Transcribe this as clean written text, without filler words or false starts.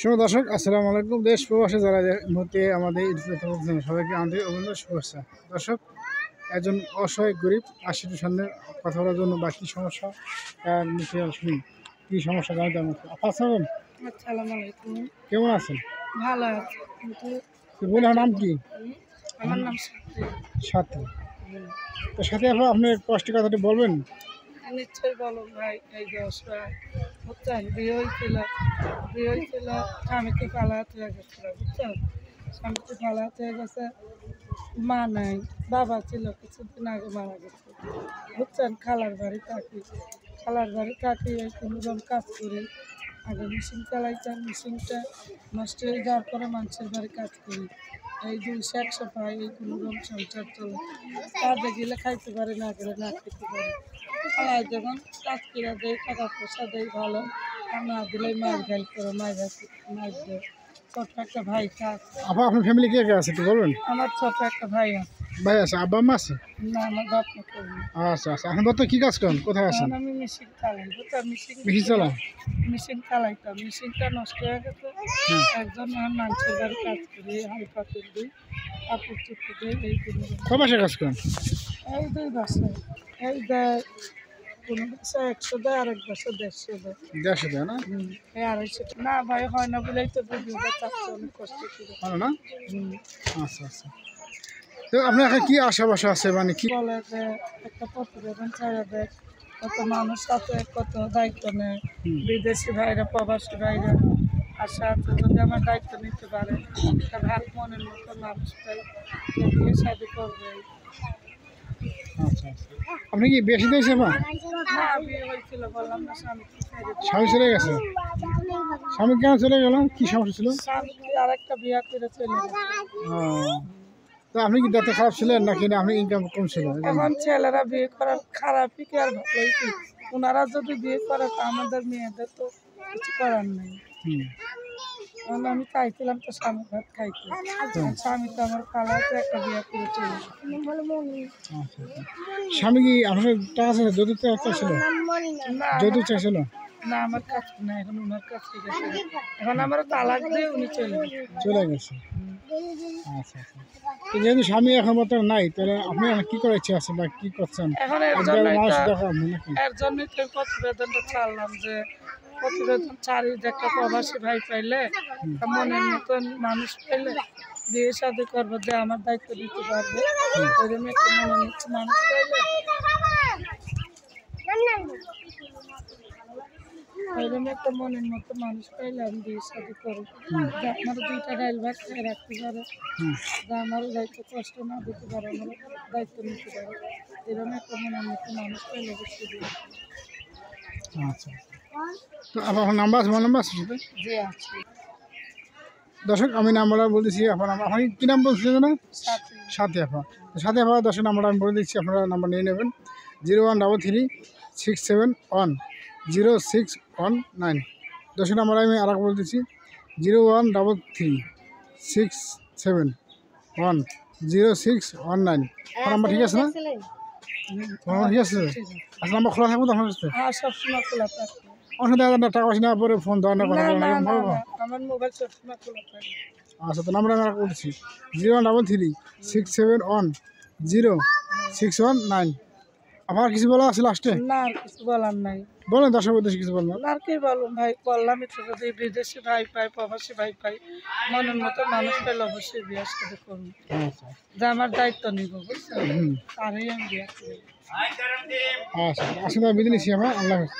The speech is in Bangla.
শুভ দর্শক, আসসালামু আলাইকুম। দেশ প্রবাসে যারা মুহূর্তে আমাদের সবাইকে আন্তরিক অভিনন্দন, শুভেচ্ছা। দর্শক, একজন অসহায় গরিব আশিটির সামনে কথা বলার জন্য বা কী সমস্যা তার মুখে শুনি। কী সমস্যা জানতে আমার আসসালাম। আসসালামু আলাইকুম। কেমন আছেন? ভালো আছি, কিন্তু বোনের নাম কি? আমার নাম সাথী। তো সাথে আপনি কষ্টের কথাটি বলবেন? নিশ্চয়ই বলো ভাই। এই যে অসহায় বুঝছেন, বিয়ে হয়েছিল স্বামীকে ফালাতে হয়ে গেছিল, বুঝছেন, স্বামীকে ফালাতে হয়ে গেছে। মা নাই, বাবা ছিল, কিছুদিন আগে মারা গেছে, বুঝছেন। খালার বাড়ি থাকি এই কোনোরকম কাজ করি। আগে মেশিন চালাইতাম, মেশিনটা নষ্ট হয়ে যাওয়ার পরে মানুষের বাড়ি কাজ করি। এই 200-100 পাই, এই কোনোরকম সংসার চলে। কাজে গেলে খাইতে পারি, না গেলে না খেতে পারি। খালাই যখন কাজ করে দেয়, টাকা পয়সা দেয় ভালো, আর না দিলেই মাছ গাইল করে মাছ দেয়। ছোট একটা ভাই কাজ। আপনার ফ্যামিলি কে কে আছে একটু বলবেন? আমার ছোট একটা ভাই আছে। ভাই আছে, আব্বা আম্মা আছে? না, আমার বাপ মা করি। আচ্ছা আচ্ছা। এখন বর্তমানে কী কাজ করেন, কোথায় আছেন? আমি মেশিন চালাই, বুঝছেন, মেশিন চালান? মেশিন চালাইতাম, মেশিনটা নষ্ট হয়ে গেছে। একজন এখন মানুষের বাড়ি কাজ করি, হালকা তুলি, কাপড় চুপড় দিই, এই কোনো কয় মাসে কাজ করেন? এই 2 বছর। এই দেয় কোনো বছর 100 দেয়, আরেক বছর 150 দেয়। 150 দেয় না? এই 250 না ভাই, হয় না বলেই তো ভিডিওটা চাচ্ছে, অনেক কষ্ট করে। ভালো না? আচ্ছা আচ্ছা। তো আপনার এখন কী আশা বাসা আছে, মানে কি বলে যে একটা প্রতিবেদন ছেড়ে দেয়, কত মানুষ আছে, কত দায়িত্ব নেয়, বিদেশি ভাইরা, প্রবাসী ভাইরা আশা আছে, যদি আমার দায়িত্ব নিতে পারে, একটা ভালো মনের মতো মানুষ পাই, বিয়ে শাদি করবে। আচ্ছা আচ্ছা। আপনি কি বেশি দিয়েছে বা না, বিয়ে হয়েছিল, বললাম না, স্বামীকে ছেড়ে দিই। স্বামী চলে গেছে? স্বামী কেন চলে গেল, কি সমস্যা ছিল? স্বামীকে আরেকটা বিয়ে করে চলে গেছে। তো আপনি কি দাঁতে খারাপ ছিলেন নাকি না আপনি ইনকাম কম ছিল? এখন ছেলেরা বিয়ে করার খারাপই কি আর ভালোই কি, ওনারা যদি বিয়ে করে তো আমাদের মেয়েদের তো কিছু করার নেই। কারণ আমি চাইছিলাম তো স্বামী ভাত খাইতে, স্বামী তো আমার খালাতে একটা বিয়ে করে চলে গেছে। আচ্ছা আচ্ছা। স্বামী কি আপনার টাকা ছিল, যৌতুক চাইছিল? না, যৌতুক চাইছিল? না, আমার কাছে না, এখন ওনার কাছে গেছে। এখন আমার তালাক দিয়ে উনি চলে গেছে। চলে গেছে। আচ্ছা আচ্ছা। তো যেহেতু স্বামী এখন বর্তমানে নাই, তাহলে আপনি এখন কী করার ইচ্ছে আছে বা কী করছেন? এখন এর জন্যই তো প্রতিবেদনটা ছাড়লাম, যে প্রতিবেদন ছাড়ি যে একটা প্রবাসী ভাই পাইলে, মনের মতন মানুষ পাইলে বিয়ে শাদি করবো, যে আমার দায়িত্ব দিতে পারবে, ওইরকম একটা মনের মতো মানুষ পাইলে, ওইরকম একটা মনের মতো মানুষ পাইলে আমি বিয়ে শাদি করবো, যে আমার 2টা ডাইল ভাত খেয়ে রাখতে পারে, যে আমারও দায়িত্ব কষ্ট না দিতে পারে, আমার দায়িত্ব নিতে পারে, এরকম একটা মনের মতো মানুষ পাইলে অবশ্যই বিয়ে করবো। আচ্ছা। তো আপনার নাম্বার আছে, মোবাইল নাম্বার আছে সাথে? জি আছে। দর্শক, আমি নাম্বারটা বলতেছি। আপনি কী নাম বলছিলেন না? সাথে আপা। তো সাথে আপা, দর্শক নাম্বারটা আমি বলে দিচ্ছি, আপনারা নাম্বার নিয়ে নেবেন। 0133671061 দর্শক নাম্বার আমি আর এক বলে দিচ্ছি, 0133671061 নাম্বার ঠিক আছে না? নাম্বার ঠিক আছে? আচ্ছা, নাম্বার খোলা থাকবো তো আপনার কাছে? হ্যাঁ, সবসময় খোলা থাকে। আমার সাথে টাকা পয়সা নেওয়ার পরে ফোন দেওয়ার কথা না, বলবেন, বলবো? আমার মোবাইল সবসময় খোলা থাকে। আচ্ছা, তো নাম্বার আমি বলছি, 0133671061 আপনার কিছু বলা আছে লাস্টে? না, আর কিছু বলার নাই। বলেন, দর্শক উদ্দেশ্যে কিছু বলবেন। আর কি বলুন ভাই, বললামই তো, যদি বিদেশি ভাই পাই, প্রবাসী ভাই পাই, মনের মতো মানুষ পেলে অবশ্যই বিয়ে সাথে করবো, আচ্ছা যে আমার দায়িত্ব নিব, বুঝছেন, তারই আমি বিয়ে করবো। আচ্ছা, আসলে বিদায় নিচ্ছি আমরা। আল্লাহ হাফেজ।